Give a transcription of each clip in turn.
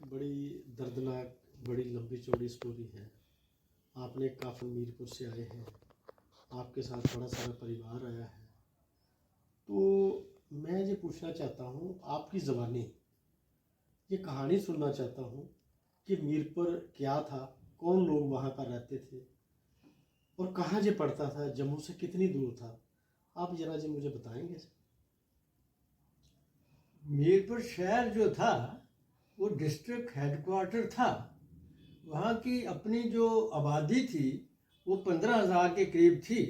बड़ी दर्दनाक, बड़ी लंबी चौड़ी स्टोरी है। आपने काफ़ी मीरपुर से आए हैं, आपके साथ बड़ा सारा परिवार आया है। तो मैं ये पूछना चाहता हूँ, आपकी ज़बानी ये कहानी सुनना चाहता हूँ कि मीरपुर क्या था, कौन लोग वहाँ पर रहते थे और कहाँ ये पड़ता था, जम्मू से कितनी दूर था। आप जरा जी मुझे बताएंगे। मीरपुर शहर जो था वो डिस्ट्रिक्ट हेडक्वार्टर था। वहाँ की अपनी जो आबादी थी वो 15,000 के करीब थी।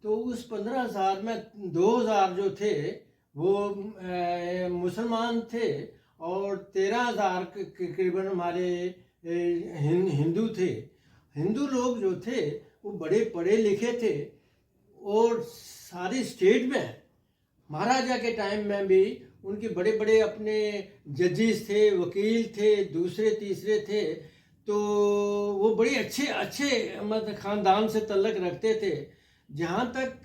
तो उस 15,000 में 2,000 जो थे वो मुसलमान थे और 13,000 करीबन हमारे हिंदू थे। हिंदू लोग जो थे वो बड़े पढ़े लिखे थे और सारी स्टेट में महाराजा के टाइम में भी उनके बड़े बड़े अपने जजेस थे, वकील थे, दूसरे तीसरे थे। तो वो बड़े अच्छे अच्छे मतलब ख़ानदान से तल्लक रखते थे। जहाँ तक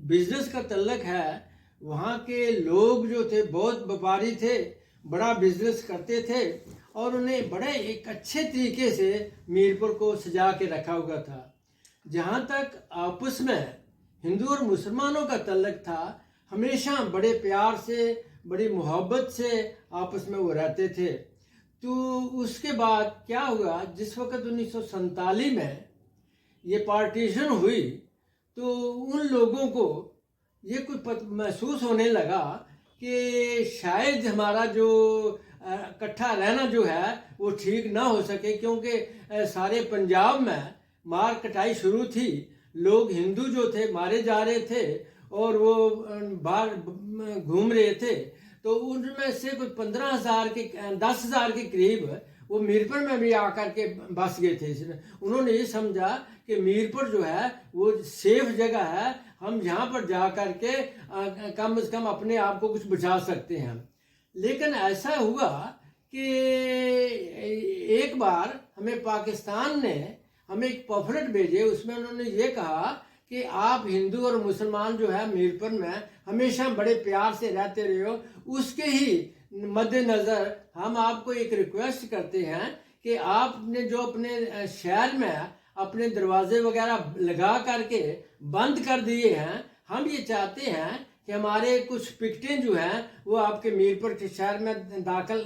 बिजनेस का तल्लक है, वहाँ के लोग जो थे बहुत व्यापारी थे, बड़ा बिजनेस करते थे और उन्हें बड़े एक अच्छे तरीके से मीरपुर को सजा के रखा हुआ था। जहाँ तक आपस में हिंदू और मुसलमानों का तल्लक था, हमेशा बड़े प्यार से, बड़ी मोहब्बत से आपस में वो रहते थे। तो उसके बाद क्या हुआ, जिस वक़्त 1947 में ये पार्टीशन हुई तो उन लोगों को ये कुछ महसूस होने लगा कि शायद हमारा जो इकट्ठा रहना जो है वो ठीक ना हो सके, क्योंकि सारे पंजाब में मार कटाई शुरू थी। लोग हिंदू जो थे मारे जा रहे थे और वो बाहर घूम रहे थे। तो उनमें से कुछ 15,000 के 10,000 के करीब वो मीरपुर में भी आकर के बस गए थे। उन्होंने ये समझा कि मीरपुर जो है वो सेफ जगह है, हम यहाँ पर जा कर के कम से कम अपने आप को कुछ बचा सकते हैं। लेकिन ऐसा हुआ कि एक बार हमें पाकिस्तान ने हमें एक पॉम्फलेट भेजे, उसमें उन्होंने ये कहा कि आप हिंदू और मुसलमान जो है मीरपुर में हमेशा बड़े प्यार से रहते रहे हो। उसके ही मद्देनज़र हम आपको एक रिक्वेस्ट करते हैं कि आपने जो अपने शहर में अपने दरवाजे वगैरह लगा करके बंद कर दिए हैं, हम ये चाहते हैं कि हमारे कुछ पिकटें जो हैं वो आपके मीरपुर के शहर में दाखिल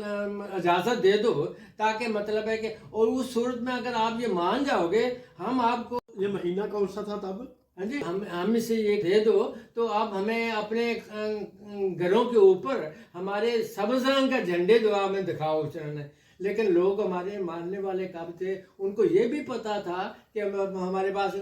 इजाज़त दे दो, ताकि मतलब है कि और उस सूरत में अगर आप ये मान जाओगे हम आपको। ये महीना कौन सा था तब? हाँ जी, हम इसे ये दे दो तो आप हमें अपने घरों के ऊपर हमारे सब्ज़ रंग का झंडे जो हमें दिखाओ चढ़ने। लेकिन लोग हमारे मानने वाले कब थे, उनको ये भी पता था कि हमारे पास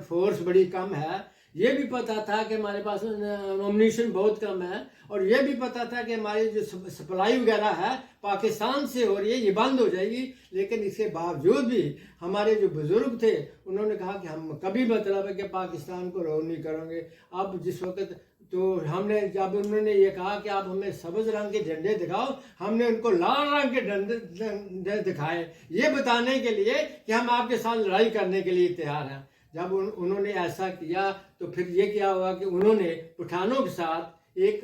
फोर्स बड़ी कम है, ये भी पता था कि हमारे पास अम्यूनिशन बहुत कम है, और ये भी पता था कि हमारी जो सप्लाई वगैरह है पाकिस्तान से हो रही है, ये बंद हो जाएगी। लेकिन इसके बावजूद भी हमारे जो बुजुर्ग थे उन्होंने कहा कि हम कभी मतलब है कि पाकिस्तान को रोक नहीं करेंगे। अब जिस वक्त तो हमने जब उन्होंने ये कहा कि आप हमें सब्ज़ रंग के झंडे दिखाओ, हमने उनको लाल रंग के झंडे दिखाए, ये बताने के लिए कि हम आपके साथ लड़ाई करने के लिए तैयार हैं। जब उन्होंने ऐसा किया तो फिर ये क्या हुआ कि उन्होंने पठानों के साथ एक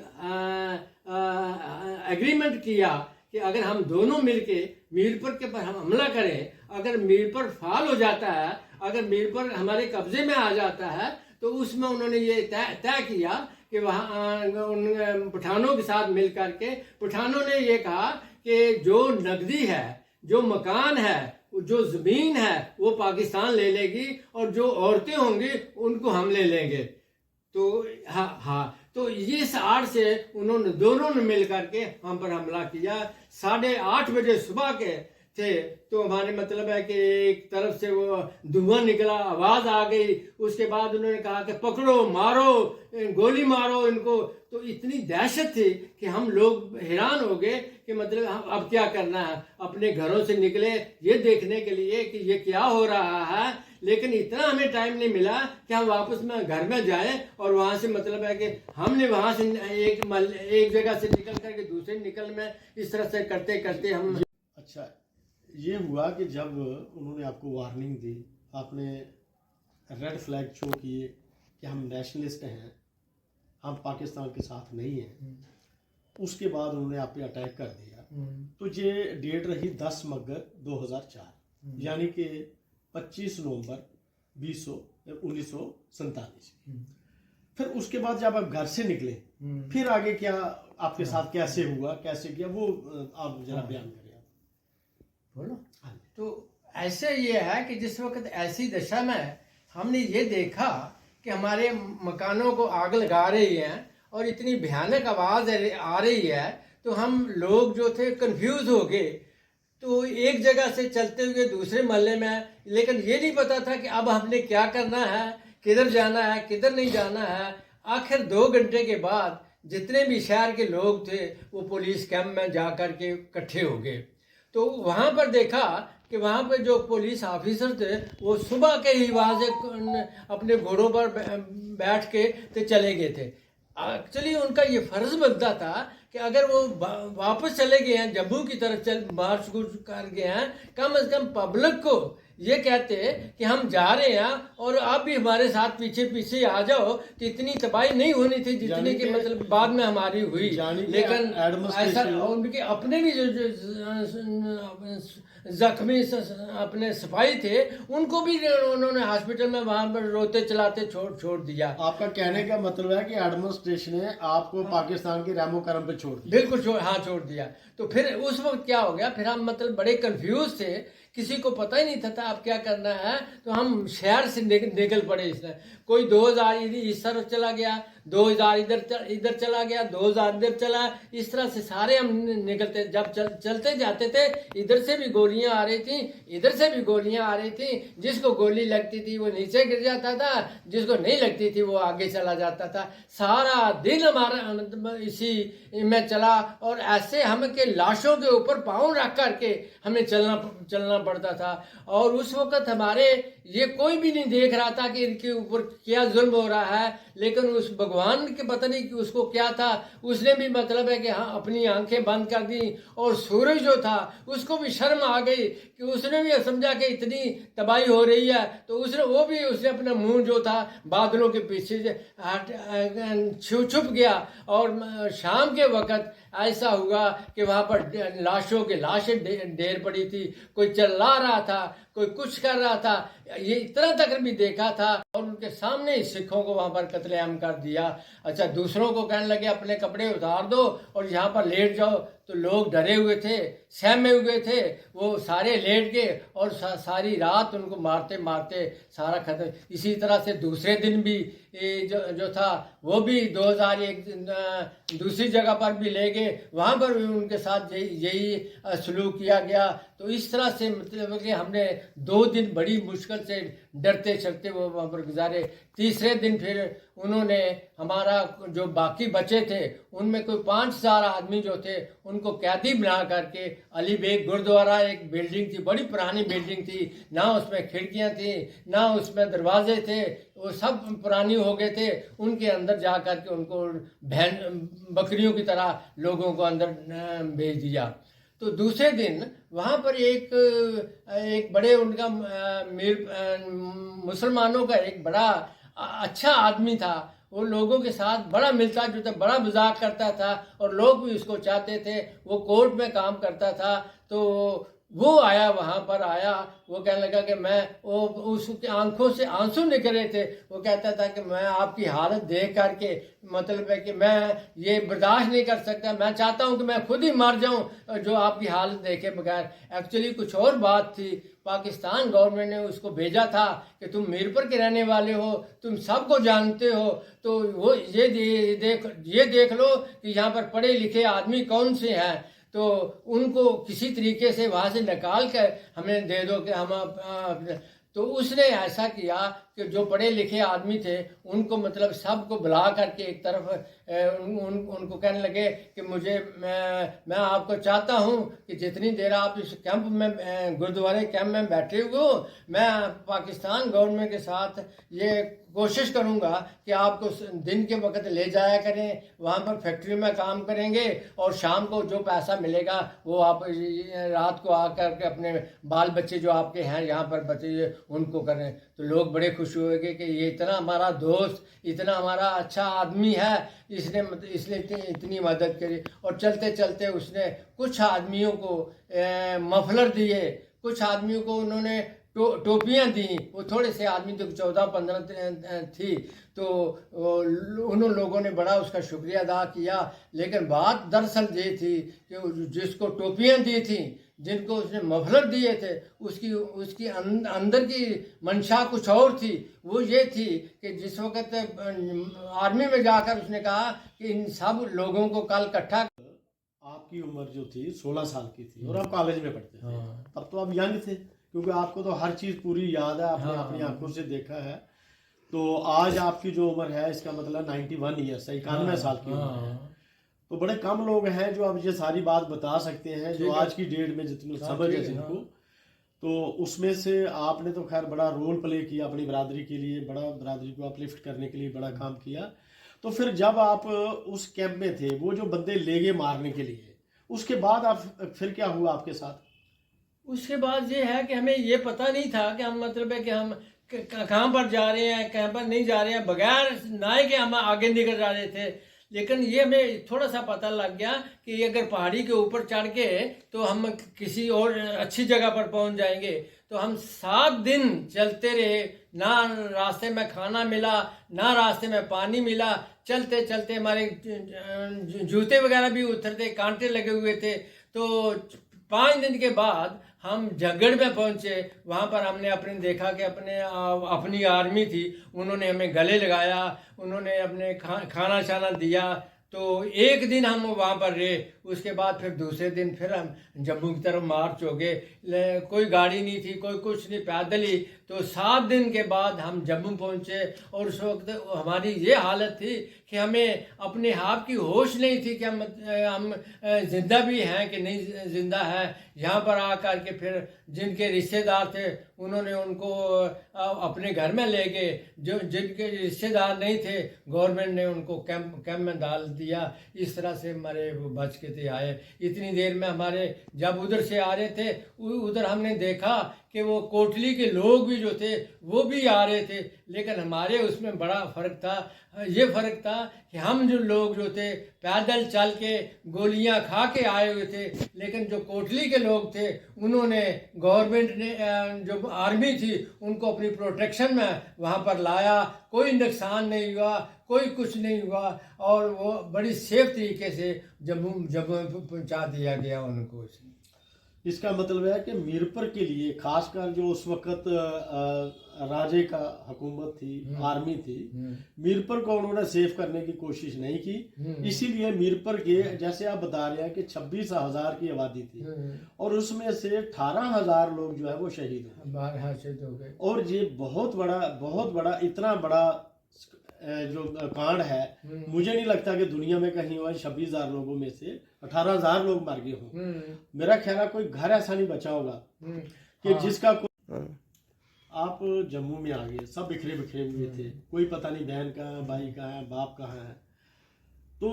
एग्रीमेंट किया कि अगर हम दोनों मिलके मीरपुर के पर हम हमला करें, अगर मीरपुर फाल हो जाता है, अगर मीरपुर हमारे कब्जे में आ जाता है, तो उसमें उन्होंने ये तय किया कि वहाँ उन पठानों के साथ मिल करके पठानों ने ये कहा कि जो नकदी है, जो मकान है, जो ज़मीन है वो पाकिस्तान ले लेगी और जो औरतें होंगी उनको हम ले लेंगे। तो हाँ, तो इस आड़ से उन्होंने दोनों ने मिल करके हम पर हमला किया। 8:30 बजे सुबह के थे, तो हमारे मतलब है कि एक तरफ से वो धुआं निकला, आवाज़ आ गई। उसके बाद उन्होंने कहा कि पकड़ो, मारो, गोली मारो इनको। तो इतनी दहशत थी कि हम लोग हैरान हो गए कि मतलब अब क्या करना है। अपने घरों से निकले ये देखने के लिए कि ये क्या हो रहा है, लेकिन इतना हमें टाइम नहीं मिला कि हम वापस में घर में जाएं और वहाँ से मतलब है कि हमने वहाँ से एक जगह से निकल करके दूसरे निकल में इस तरह से करते करते हम। अच्छा, ये हुआ कि जब उन्होंने आपको वार्निंग दी, आपने रेड फ्लैग शो किए कि हम नेशनलिस्ट हैं, हम पाकिस्तान के साथ नहीं हैं, उसके बाद उन्होंने आप पे अटैक कर दिया। तो ये डेट रही 10 मगर 2004, यानी कि 25 नवंबर 1947। फिर उसके बाद जब आप घर से निकले, फिर आगे क्या आपके साथ कैसे हुआ, कैसे किया, वो आप जरा बयान करें। बोलो। तो ऐसे ये है कि जिस वक्त ऐसी दशा में हमने ये देखा कि हमारे मकानों को आग लगा रही है और इतनी भयानक आवाज आ रही है, तो हम लोग जो थे कंफ्यूज हो गए। तो एक जगह से चलते हुए दूसरे मोहल्ले में, लेकिन ये नहीं पता था कि अब हमने क्या करना है, किधर जाना है, किधर नहीं जाना है। आखिर 2 घंटे के बाद जितने भी शहर के लोग थे वो पुलिस कैंप में जा कर के इकट्ठे हो गए। तो वहाँ पर देखा कि वहाँ पर जो पुलिस ऑफिसर थे वो सुबह के ही वहाँ से अपने घोड़ों पर बैठ के तो चले गए थे। एक्चुअली उनका ये फर्ज बनता था कि अगर वो वापस चले गए हैं, जम्मू की तरफ मार्च कर गए हैं, कम से कम पब्लिक को ये कहते कि हम जा रहे हैं और आप भी हमारे साथ पीछे पीछे आ जाओ, तो इतनी तबाही नहीं होनी थी जितनी कि मतलब बाद में हमारी हुई। लेकिन ऐसा उनके अपने भी जो जख्मी अपने सिपाही थे उनको भी उन्होंने हॉस्पिटल में वहां पर रोते चलाते छोड़ दिया। आपका कहने का मतलब है कि एडमिनिस्ट्रेशन ने आपको पाकिस्तान के रहमो करम पे छोड़ दिया। बिल्कुल छोड़ दिया। तो फिर उस वक्त क्या हो गया, फिर हम मतलब बड़े कंफ्यूज थे, किसी को पता ही नहीं था अब क्या करना है। तो हम शहर से निकल पड़े। इसमें कोई 2000 इस तरफ चला गया, 2000 इधर चला गया, 2000 इधर चला, इस तरह से सारे हम निकलते। जब चलते जाते थे, इधर से भी गोलियां आ रही थी, इधर से भी गोलियां आ रही थी। जिसको गोली लगती थी वो नीचे गिर जाता था, जिसको नहीं लगती थी वो आगे चला जाता था। सारा दिन हमारा इसी में चला और ऐसे हम के लाशों के ऊपर पाँव रख करके हमें चलना पड़ता था। और उस वक्त हमारे ये कोई भी नहीं देख रहा था कि इनके ऊपर क्या जुल्म हो रहा है, लेकिन उस भगवान के पता नहीं कि उसको क्या था, उसने भी मतलब है कि हाँ अपनी आंखें बंद कर दी। और सूरज जो था उसको भी शर्म आ गई कि उसने भी समझा कि इतनी तबाही हो रही है, तो उसने अपना मुंह जो था बादलों के पीछे छुप गया। और शाम के वक्त ऐसा हुआ कि वहाँ पर लाशें ढेर पड़ी थी, कोई चिल्ला रहा था, कोई कुछ कर रहा था। ये इतना तक भी देखा था और उनके सामने ही सिखों को वहां पर कत्लेआम कर दिया। अच्छा, दूसरों को कहने लगे अपने कपड़े उतार दो और यहाँ पर लेट जाओ। तो लोग डरे हुए थे, सहमे हुए थे, वो सारे लेट गए और सारी रात उनको मारते मारते सारा खत्म। इसी तरह से दूसरे दिन भी जो था वो भी 2001 दूसरी जगह पर भी ले गए, वहाँ पर भी उनके साथ यही सलूक किया गया। तो इस तरह से मतलब कि हमने 2 दिन बड़ी मुश्किल से डरते चलते वो वहाँ पर गुजारे। तीसरे दिन फिर उन्होंने हमारा जो बाकी बचे थे उनमें कोई 5000 आदमी जो थे उनको कैदी बना करके अली बेग गुरुद्वारा, एक बिल्डिंग थी, बड़ी पुरानी बिल्डिंग थी, ना उसमें खिड़कियां थी ना उसमें दरवाजे थे, वो सब पुरानी हो गए थे। उनके अंदर जा करके उनको बकरियों की तरह लोगों को अंदर भेज दिया। तो दूसरे दिन वहाँ पर एक बड़े उनका मुसलमानों का एक बड़ा अच्छा आदमी था, वो लोगों के साथ बड़ा मिलता जुलता, बड़ा मजाक करता था और लोग भी उसको चाहते थे। वो कोर्ट में काम करता था। तो वो आया, वहाँ पर आया, वो कहने लगा कि उसकी आंखों से आंसू निकल रहे थे। वो कहता था कि मैं आपकी हालत देख करके मतलब है कि मैं ये बर्दाश्त नहीं कर सकता, मैं चाहता हूँ कि मैं खुद ही मर जाऊँ जो आपकी हालत देखे बगैर। एक्चुअली कुछ और बात थी, पाकिस्तान गवर्नमेंट ने उसको भेजा था कि तुम मीरपुर के रहने वाले हो, तुम सबको जानते हो, तो वो ये देख लो कि यहाँ पर पढ़े लिखे आदमी कौन से हैं, तो उनको किसी तरीके से वहाँ से निकाल कर हमें दे दो कि हम तो उसने ऐसा किया कि जो पढ़े लिखे आदमी थे उनको मतलब सबको बुला करके एक तरफ उनको कहने लगे कि मैं आपको चाहता हूँ कि जितनी देर आप इस कैंप में गुरुद्वारे कैंप में बैठे हुए हो, मैं पाकिस्तान गवर्नमेंट के साथ ये कोशिश करूँगा कि आपको दिन के वक्त ले जाया करें, वहाँ पर फैक्ट्री में काम करेंगे और शाम को जो पैसा मिलेगा वो आप रात को आकर के अपने बाल बच्चे जो आपके हैं यहाँ पर बच्चे उनको करें। तो लोग बड़े खुश हुए कि ये इतना हमारा दोस्त, इतना हमारा अच्छा आदमी है, इसने इतनी मदद करी। और चलते चलते उसने कुछ आदमियों को मफलर दिए, कुछ आदमियों को उन्होंने टोपियाँ दी। वो थोड़े से आदमी तो 14-15 थी, तो उन लोगों ने बड़ा उसका शुक्रिया अदा किया। लेकिन बात दरअसल ये थी कि जिसको टोपियाँ दी थी, जिनको उसने मफलर दिए थे, उसकी अंदर की मंशा कुछ और थी। वो ये थी कि जिस वक्त आर्मी में जाकर उसने कहा कि इन सब लोगों को कल इकट्ठा। आपकी उम्र जो थी 16 साल की थी और आप कॉलेज में पढ़ते थे। हाँ। तब तो आप यंग थे, क्योंकि आपको तो हर चीज़ पूरी याद है, आपने हाँ। अपनी आंखों से देखा है। तो आज आपकी जो उम्र है, इसका मतलब 91 ईयर्स, 91 साल की उम्र है। तो बड़े कम लोग हैं जो अब ये सारी बात बता सकते हैं, जो आज की डेट में जितनी समझ है जिनको। तो उसमें से आपने तो खैर बड़ा रोल प्ले किया अपनी बरादरी के लिए, बड़ा बरादरी को अपलिफ्ट करने के लिए बड़ा काम किया। तो फिर जब आप उस कैंप में थे, वो जो बंदे ले गए मारने के लिए, उसके बाद आप फिर क्या हुआ आपके साथ? उसके बाद ये है कि हमें ये पता नहीं था कि हम मतलब है कि हम कहाँ पर जा रहे हैं, कहाँ पर नहीं जा रहे हैं, बगैर नाए के हम आगे निकल जा रहे थे। लेकिन ये हमें थोड़ा सा पता लग गया कि ये अगर पहाड़ी के ऊपर चढ़ के तो हम किसी और अच्छी जगह पर पहुंच जाएंगे। तो हम 7 दिन चलते रहे, ना रास्ते में खाना मिला, ना रास्ते में पानी मिला। चलते चलते हमारे जूते वगैरह भी उतरते, कांटे लगे हुए थे। तो 5 दिन के बाद हम जगड़ में पहुंचे। वहाँ पर हमने अपने देखा कि अपनी आर्मी थी, उन्होंने हमें गले लगाया, उन्होंने अपने खाना शाना दिया। तो एक दिन हम वहाँ पर रहे। उसके बाद फिर दूसरे दिन फिर हम जम्मू की तरफ मार्च हो गए। कोई गाड़ी नहीं थी, कोई कुछ नहीं, पैदल ही। तो 7 दिन के बाद हम जम्मू पहुँचे। और उस वक्त हमारी ये हालत थी कि हमें अपने आप की होश नहीं थी कि हम जिंदा भी हैं कि नहीं जिंदा है। यहाँ पर आकर के फिर जिनके रिश्तेदार थे, उन्होंने उनको अपने घर में ले गए। जो जिनके रिश्तेदार नहीं थे, गवर्नमेंट ने उनको कैंप में डाल दिया। इस तरह से हमारे वो बच के थे आए। इतनी देर में हमारे जब उधर से आ रहे थे, उधर हमने देखा कि वो कोटली के लोग भी जो थे वो भी आ रहे थे। लेकिन हमारे उसमें बड़ा फ़र्क था। ये फ़र्क था कि हम जो लोग जो थे पैदल चल के गोलियां खा के आए हुए थे। लेकिन जो कोटली के लोग थे, उन्होंने गवर्नमेंट ने जो आर्मी थी उनको अपनी प्रोटेक्शन में वहाँ पर लाया। कोई नुकसान नहीं हुआ, कोई कुछ नहीं हुआ। और वो बड़ी सेफ तरीके से जम्मू पहुँचा दिया गया उनको। इसका मतलब है कि मीरपुर के लिए खासकर जो उस वक्त राजे का हुकूमत थी, आर्मी थी, मीरपुर को उन्होंने सेव करने की कोशिश नहीं की। इसीलिए मीरपुर के, जैसे आप बता रहे हैं कि 26,000 की आबादी थी और उसमें से 18,000 लोग जो है वो शहीद हो गए। और ये बहुत बड़ा इतना बड़ा जो कांड है, मुझे नहीं लगता कि दुनिया में कहीं हुआ। 26,000 लोगों में से 18,000 लोग मर गए हों। मेरा ख्याल है कोई घर ऐसा नहीं बचा होगा कि जिसका आप जम्मू में आ गए, सब बिखरे हुए थे, कोई पता नहीं बहन कहाँ है, भाई कहाँ है, बाप कहाँ है। तो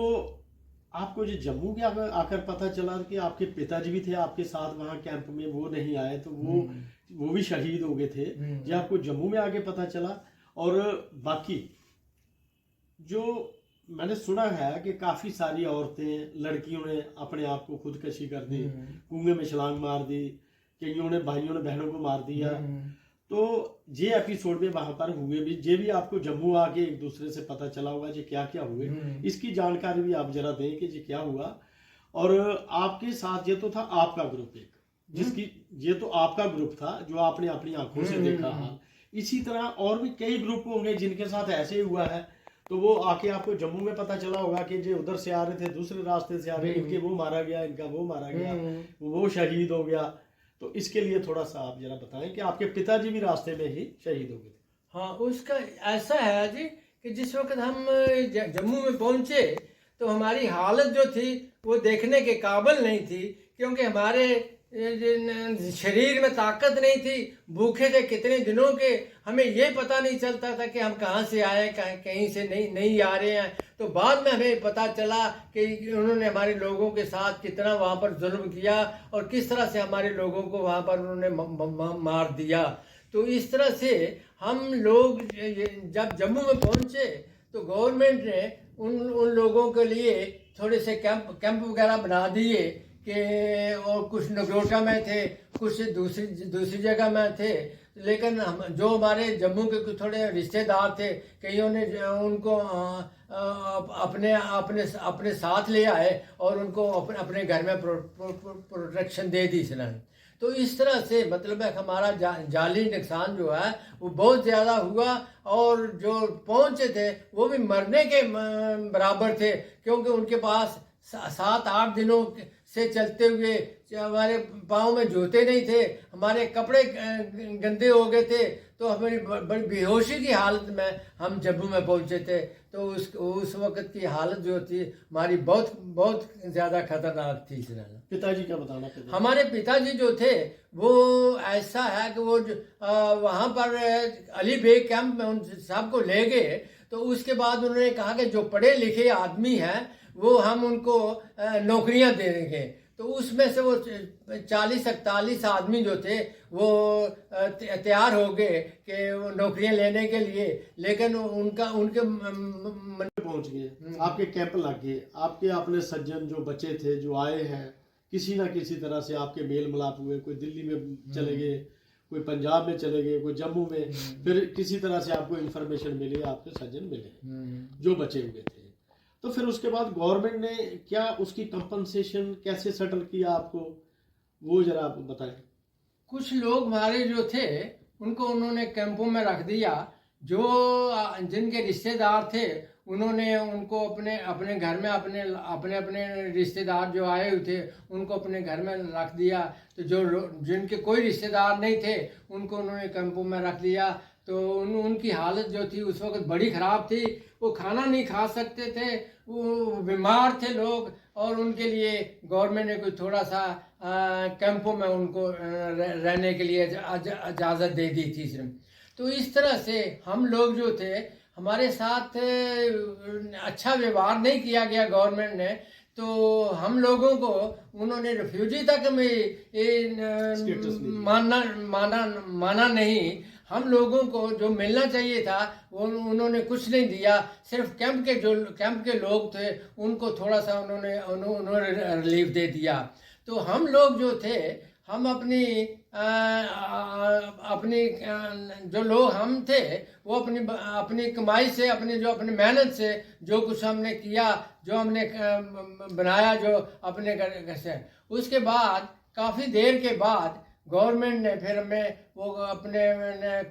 आपको जो जम्मू के आकर पता चला कि आपके पिताजी भी थे आपके साथ वहाँ कैंप में, वो नहीं आए, तो वो भी शहीद हो गए थे। जो आपको जम्मू में आके पता चला। और बाकी जो मैंने सुना है कि काफ़ी सारी औरतें, लड़कियों ने अपने आप को खुदकशी कर दी, कुएं में छलांग मार दी, कईयों ने, भाइयों ने बहनों को मार दिया। तो ये एपिसोड में वहां पर हुए भी, ये भी आपको जम्मू आके एक दूसरे से पता चला होगा जी क्या क्या हुए। इसकी जानकारी भी आप जरा दें कि जी क्या हुआ। और आपके साथ ये तो था आपका ग्रुप एक, जिसकी ये तो आपका ग्रुप था जो आपने अपनी आंखों से देखा हाल। इसी तरह और भी कई ग्रुप होंगे जिनके साथ ऐसे ही हुआ है। तो वो आके आपको जम्मू में पता चला होगा कि जो उधर से आ रहे थे, दूसरे रास्ते से आ रहे, इनके वो मारा गया, इनका वो मारा गया, वो शहीद हो गया। तो इसके लिए थोड़ा सा आप जरा बताएं कि आपके पिताजी भी रास्ते में ही शहीद हो गए थे। हाँ, उसका ऐसा है जी कि जिस वक्त हम जम्मू में पहुंचे तो हमारी हालत जो थी वो देखने के काबिल नहीं थी, क्योंकि हमारे शरीर में ताकत नहीं थी, भूखे थे कितने दिनों के। हमें ये पता नहीं चलता था कि हम कहाँ से आए, कहीं से नहीं आ रहे हैं। तो बाद में हमें पता चला कि उन्होंने हमारे लोगों के साथ कितना वहाँ पर जुल्म किया और किस तरह से हमारे लोगों को वहाँ पर उन्होंने मार दिया। तो इस तरह से हम लोग जब जम्मू में पहुंचे तो गवर्नमेंट ने उन लोगों के लिए थोड़े से कैंप वगैरह बना दिए कि और कुछ नगरोटा में थे, कुछ दूसरी जगह में थे। लेकिन हम जो हमारे जम्मू के कुछ थोड़े रिश्तेदार थे, कईयों ने उनको अपने अपने अपने साथ ले आए और उनको अपने घर में प्रोटेक्शन दे दी इसने। तो इस तरह से मतलब है हमारा जाली नुकसान जो है वो बहुत ज़्यादा हुआ, और जो पहुँचे थे वो भी मरने के बराबर थे, क्योंकि उनके पास 7-8 दिनों से चलते हुए हमारे पाँव में जूते नहीं थे, हमारे कपड़े गंदे हो गए थे, तो हमारी बड़ी बेहोशी की हालत में हम जम्मू में पहुंचे थे। तो उस वक्त की हालत जो थी हमारी बहुत बहुत ज़्यादा खतरनाक थी। पिताजी का बताना। हमारे पिताजी जो थे वो ऐसा है कि वो वहाँ पर अली बेग कैंप में उन सबको ले गए, तो उसके बाद उन्होंने कहा कि जो पढ़े लिखे आदमी हैं वो हम उनको नौकरियां दे देंगे। तो उसमें से वो 40-41 आदमी जो थे वो तैयार हो गए कि वो नौकरियां लेने के लिए, लेकिन उनके मन पहुंच गए, आपके कैंप लग गए, आपके अपने सज्जन जो बच्चे थे जो आए हैं, किसी ना किसी तरह से आपके मेल मिलाप हुए, कोई दिल्ली में चले गए, कोई पंजाब में चले गए, कोई जम्मू में, फिर किसी तरह से आपको इन्फॉर्मेशन मिली, आपके सज्जन मिले जो बचे हुए थे। तो फिर उसके बाद गवर्नमेंट ने क्या उसकी कंपनसेशन कैसे सेटल किया आपको, वो जरा आप बताएं। कुछ लोग हमारे जो थे उनको उन्होंने कैंपों में रख दिया, जो जिनके रिश्तेदार थे उन्होंने उनको अपने घर में अपने रिश्तेदार जो आए हुए थे उनको अपने घर में रख दिया। तो जो जिनके कोई रिश्तेदार नहीं थे उनको उन्होंने कैंपों में रख दिया। तो उनकी हालत जो थी उस वक्त बड़ी ख़राब थी, वो खाना नहीं खा सकते थे, वो बीमार थे लोग, और उनके लिए गवर्नमेंट ने कुछ थोड़ा सा कैंपों में उनको रहने के लिए इजाज़त दे दी थी सिर्फ। तो इस तरह से हम लोग जो थे हमारे साथ अच्छा व्यवहार नहीं किया गया गवर्नमेंट ने, तो हम लोगों को उन्होंने रिफ्यूजी तक में माना नहीं। हम लोगों को जो मिलना चाहिए था वो उन्होंने कुछ नहीं दिया, सिर्फ कैंप के लोग थे उनको थोड़ा सा उन्होंने रिलीफ दे दिया। तो हम लोग जो थे हम अपनी जो लोग हम थे वो अपनी कमाई से अपनी मेहनत से जो कुछ हमने किया, जो हमने बनाया जो अपने घर से, उसके बाद काफ़ी देर के बाद गवर्नमेंट ने फिर हमें वो अपने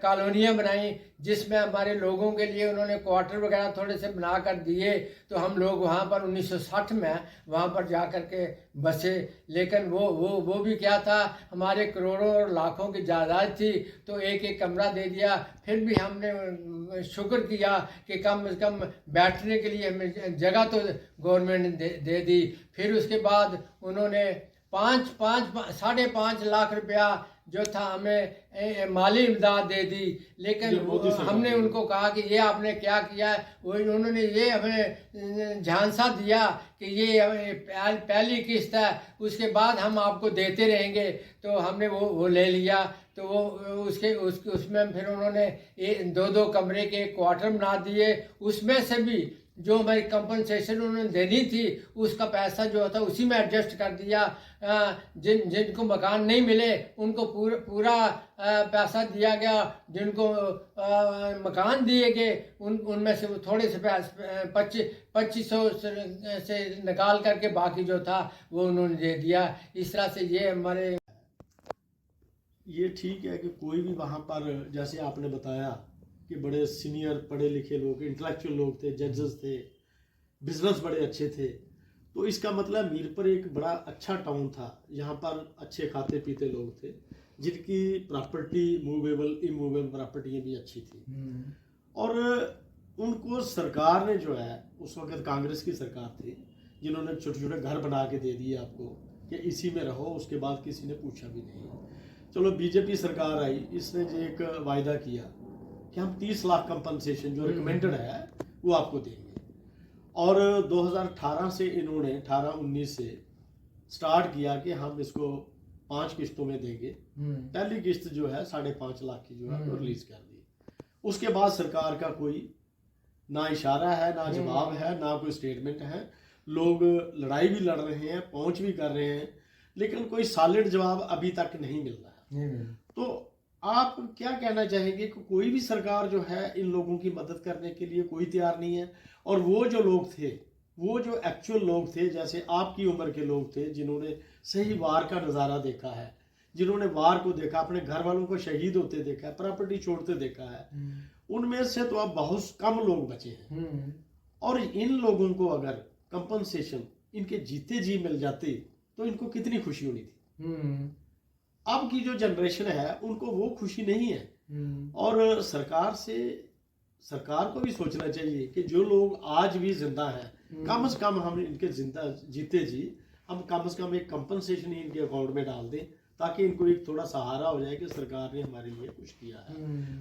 कॉलोनियाँ बनाई, जिसमें हमारे लोगों के लिए उन्होंने क्वार्टर वगैरह थोड़े से बना कर दिए। तो हम लोग वहाँ पर 1960 में वहाँ पर जा कर के बसे। लेकिन वो भी क्या था, हमारे करोड़ों और लाखों की जायदाद थी, तो एक कमरा दे दिया। फिर भी हमने शुक्र किया कि कम से कम बैठने के लिए हमें जगह तो गवर्नमेंट ने दे दी। फिर उसके बाद उन्होंने 5.5 लाख रुपया जो था हमें माली इमदाद दे दी। लेकिन हमने उनको कहा कि ये आपने क्या किया है, वो उन्होंने ये हमें झांसा दिया कि ये पहली किस्त है, उसके बाद हम आपको देते रहेंगे। तो हमने वो ले लिया। तो वो उसमें फिर उन्होंने 2 कमरे के क्वार्टर बना दिए। उसमें से भी जो हमारी कंपनसेशन उन्होंने देनी थी उसका पैसा जो था उसी में एडजस्ट कर दिया। जिनको मकान नहीं मिले उनको पूरा पैसा दिया गया, जिनको मकान दिए गए उनमें से थोड़े से 2500 से निकाल करके बाकी जो था वो उन्होंने दे दिया। इस तरह से ये ठीक है कि कोई भी वहाँ पर, जैसे आपने बताया कि बड़े सीनियर पढ़े लिखे लोग, इंटेलेक्चुअल लोग थे, जजेस थे, बिजनेस बड़े अच्छे थे, तो इसका मतलब मीरपुर एक बड़ा अच्छा टाउन था। यहाँ पर अच्छे खाते पीते लोग थे जिनकी प्रॉपर्टी मूवेबल इमूवेबल प्रॉपर्टियाँ भी अच्छी थी। और उनको सरकार ने जो है, उस वक्त कांग्रेस की सरकार थी, जिन्होंने छोटे छोटे घर बना के दे दिए आपको कि इसी में रहो, उसके बाद किसी ने पूछा भी नहीं। चलो बीजेपी सरकार आई, इसने जो एक वायदा किया कि हम 30 लाख कंपनसेशन जो रिकमेंडेड है वो आपको देंगे। और 2018 से इन्होंने 18-19 से स्टार्ट किया कि हम इसको 5 किस्तों में देंगे। पहली किस्त जो है 5.5 लाख की जो है वो रिलीज कर दी। उसके बाद सरकार का कोई ना इशारा है, ना जवाब है, ना कोई स्टेटमेंट है। लोग लड़ाई भी लड़ रहे हैं, पहुंच भी कर रहे हैं, लेकिन कोई सॉलिड जवाब अभी तक नहीं मिल रहा है। तो आप क्या कहना चाहेंगे कि कोई भी सरकार जो है इन लोगों की मदद करने के लिए कोई तैयार नहीं है? और वो जो लोग थे, वो जो एक्चुअल लोग थे, जैसे आपकी उम्र के लोग थे, जिन्होंने सही वार का नज़ारा देखा है, जिन्होंने वार को देखा, अपने घर वालों को शहीद होते देखा है, प्रॉपर्टी छोड़ते देखा है, उनमें से तो अब बहुत कम लोग बचे हैं। और इन लोगों को अगर कंपनसेशन इनके जीते जी मिल जाती तो इनको कितनी खुशी होनी थी। अब की जो जनरेशन है उनको वो खुशी नहीं है। और सरकार को भी सोचना चाहिए कि जो लोग आज भी जिंदा हैं, कम से कम हम इनके जिंदा जीते जी हम कम से कम एक कंपनसेशन ही इनके अकाउंट में डाल दें, ताकि इनको एक थोड़ा सहारा हो जाए कि सरकार ने हमारे लिए कुछ किया है।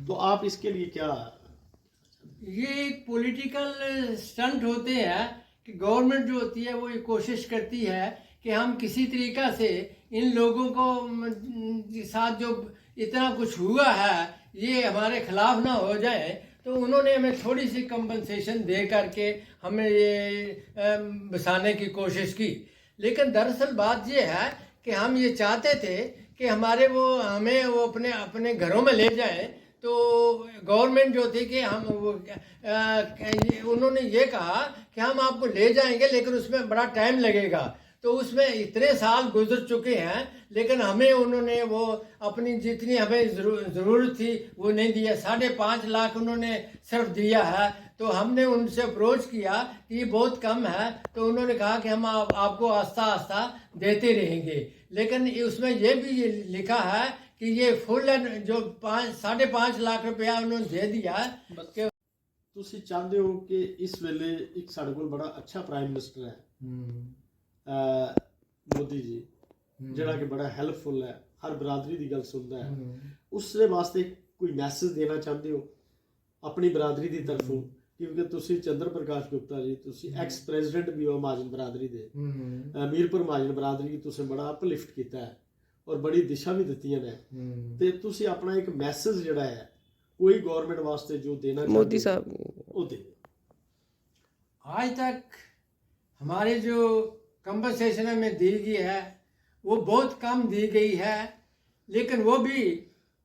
तो आप इसके लिए क्या? ये एक पॉलिटिकल स्टंट होते हैं कि गवर्नमेंट जो होती है वो ये कोशिश करती है कि हम किसी तरीका से इन लोगों को साथ जो इतना कुछ हुआ है ये हमारे खिलाफ ना हो जाए। तो उन्होंने हमें थोड़ी सी कंपनसेशन दे करके हमें ये बसाने की कोशिश की। लेकिन दरअसल बात ये है कि हम ये चाहते थे कि हमें वो अपने घरों में ले जाएं। तो गवर्नमेंट जो थी कि उन्होंने ये कहा कि हम आपको ले जाएंगे, लेकिन उसमें बड़ा टाइम लगेगा। तो उसमें इतने साल गुजर चुके हैं, लेकिन हमें उन्होंने वो अपनी जितनी हमें ज़रूरत थी वो नहीं दिया। 5.5 लाख उन्होंने सिर्फ दिया है। तो हमने उनसे अप्रोच किया कि ये बहुत कम है। तो उन्होंने कहा कि हम आपको आस्ता आस्ता देते रहेंगे। लेकिन उसमें ये भी लिखा है कि ये फुल जो 5.5 लाख रुपया उन्होंने दे दिया कि ਤੁਸੀਂ ਚਾਹੁੰਦੇ ਹੋ ਕਿ ਇਸ ਵੇਲੇ ਇੱਕ ਸਾਡੇ ਕੋਲ ਬੜਾ ਅੱਛਾ ਪ੍ਰਾਈਮ ਮਿਨਿਸਟਰ ਹੈ ਮੋਦੀ ਜੀ, ਜਿਹੜਾ ਕਿ ਬੜਾ ਹੈਲਪਫੁਲ ਹੈ, ਹਰ ਬਰਾਦਰੀ ਦੀ ਗੱਲ ਸੁਣਦਾ ਹੈ। ਉਸਦੇ ਵਾਸਤੇ ਕੋਈ ਮੈਸੇਜ ਦੇਣਾ ਚਾਹੁੰਦੇ ਹੋ ਆਪਣੀ ਬਰਾਦਰੀ ਦੀ ਤਰਫੋਂ? ਕਿਉਂਕਿ ਤੁਸੀਂ ਚੰਦਰ ਪ੍ਰਕਾਸ਼ ਗੁਪਤਾ ਜੀ, ਤੁਸੀਂ ਐਕਸ ਪ੍ਰੈਜ਼ੀਡੈਂਟ ਵੀ ਹੋ ਮਹਾਜਨ ਬਰਾਦਰੀ ਦੇ। ਮੀਰਪੁਰ ਮਹਾਜਨ ਬਰਾਦਰੀ ਤੁਸੀਂ ਬੜਾ ਅਪਲਿਫਟ ਕੀਤਾ ਹੈ ਔਰ ਬੜੀ ਦਿਸ਼ਾ ਵੀ ਦਿੱਤੀਆਂ ਨੇ। ਤੇ ਤੁਸੀਂ ਆਪਣਾ ਇੱਕ ਮੈਸੇਜ ਜਿਹੜਾ ਹੈ कोई गवर्नमेंट वास्ते जो देना मोदी साहब वो दे। आज तक हमारे जो कंपनसेशन में दी गई है वो बहुत कम दी गई है, लेकिन वो भी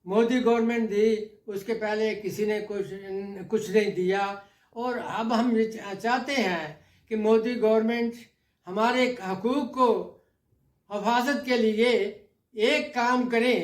मोदी गवर्नमेंट दी, उसके पहले किसी ने कुछ नहीं दिया। और अब हम ये चाहते हैं कि मोदी गवर्नमेंट हमारे हकूक़ को हिफाजत के लिए एक काम करें।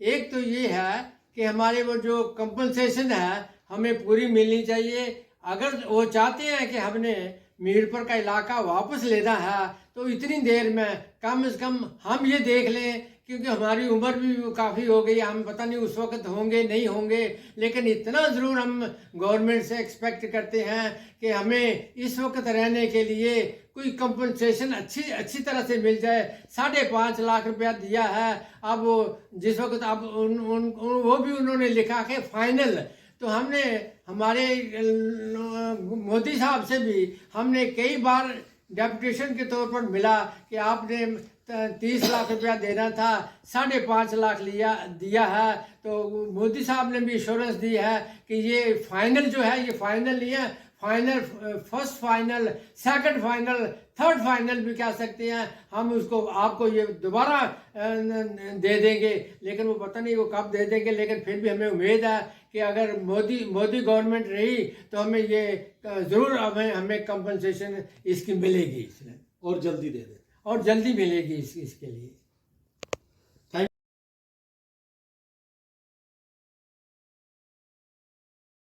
एक तो ये है कि हमारे वो जो कंपनसेशन है हमें पूरी मिलनी चाहिए। अगर वो चाहते हैं कि हमने मीरपुर का इलाका वापस लेना है तो इतनी देर में कम से कम हम ये देख लें, क्योंकि हमारी उम्र भी काफ़ी हो गई, हम पता नहीं उस वक्त होंगे नहीं होंगे, लेकिन इतना ज़रूर हम गवर्नमेंट से एक्सपेक्ट करते हैं कि हमें इस वक्त रहने के लिए कोई कंपनसेशन अच्छी तरह से मिल जाए। 5.5 लाख रुपया दिया है। अब वो जिस वक्त अब वो भी उन्होंने लिखा कि फाइनल। तो हमने हमारे मोदी साहब से भी हमने कई बार डेपुटेशन के तौर पर मिला कि आपने 30 लाख रुपया देना था, 5.5 लाख दिया है। तो मोदी साहब ने भी इंश्योरेंस दी है कि ये फाइनल जो है ये फाइनल नहीं है, final, first final, second final, third final भी कह सकते हैं। हम उसको आपको ये दोबारा दे देंगे, लेकिन वो पता नहीं वो कब दे देंगे। लेकिन फिर भी हमें उम्मीद है कि अगर मोदी गवर्नमेंट रही तो हमें ये ज़रूर हमें कंपनसेशन इसकी मिलेगी इसमें, और जल्दी दे दें, और जल्दी मिलेगी इसके लिए।